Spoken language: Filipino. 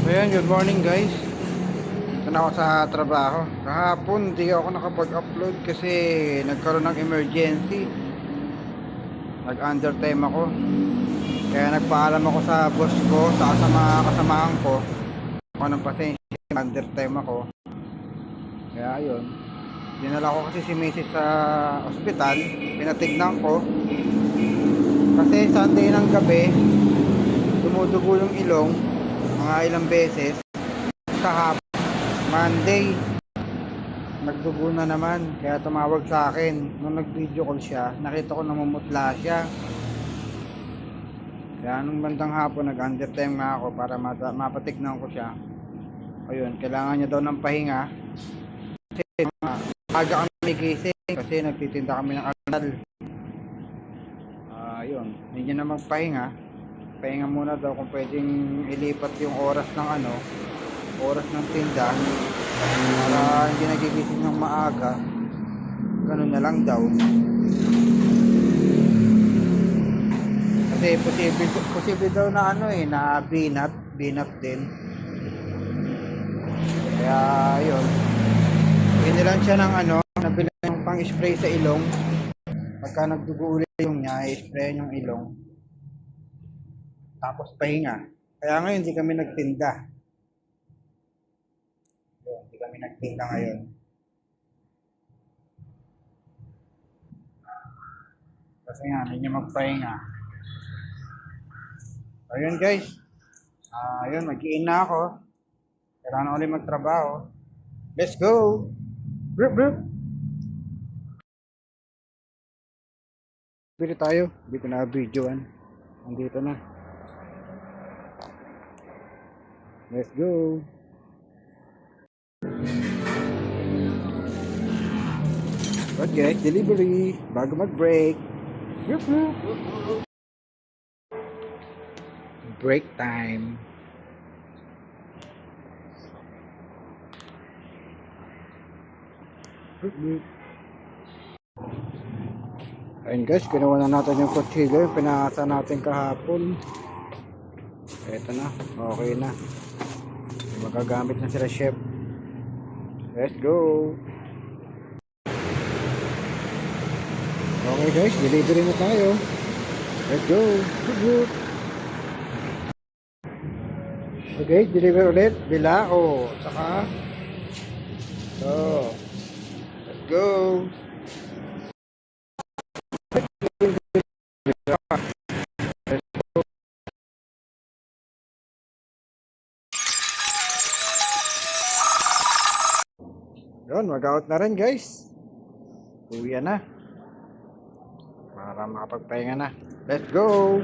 Ayan, good morning guys. Ito na ako sa trabaho. Kahapon hindi ako nakapag-upload kasi nagkaroon ng emergency. Nag-undertime ako. Kaya nagpaalam ako sa boss ko, sa mga kasamahan ko. Ako ng pasensya, undertime ako. Kaya ayun. Dinala ko kasi si Mrs. sa ospital. Pinatignan ko. Kasi Sunday ng gabi, dumudugo yung ilong mga ilang beses. Kahapon Monday nagdugo na naman, kaya tumawag sa akin. Nung nag video call siya, nakita ko namumutla siya. Kaya nung bandang hapon nag undertime nga ako para mapatignan ko siya. Ayun, kailangan niya daw ng pahinga kasi aga kami gising kasi nagtitinda kami ng almusal. Ayun, hindi niya na magpahinga. Pahinga muna daw kung pwedeng ilipat yung oras ng tinda para hindi nagigising ng maaga. Ganun na lang daw. Kasi posible daw na na binat din. Kaya yun, binilan siya ng nabili ng pang spray sa ilong. Pagka nagdugo ulit yung niya, i-spray yung ilong, tapos pahinga. Kaya ngayon hindi kami nagtinda. Hindi kami nagtinda ngayon. Kasi nga, hindi niya magpahinga. Ayun guys. Ayun, mag-i-in na ako. Kailangan ulit magtrabaho. Let's go! Brup, brup! Bili tayo. Hindi ko na videoan. Nandito na. Let's go! What guys, delivery bago mag-break. Break time. Ayun guys, kinuha na natin yung kutsilyo, yung pinasa natin kahapon. Eto na, okay na. Magagamit na sila chef. Let's go. Okay guys, delivery na tayo. Let's go. Okay, deliver ulit. Bilao. Saka so, let's go. Yun, mag-out na rin guys. Uwi na para makapagpahinga na. Let's go.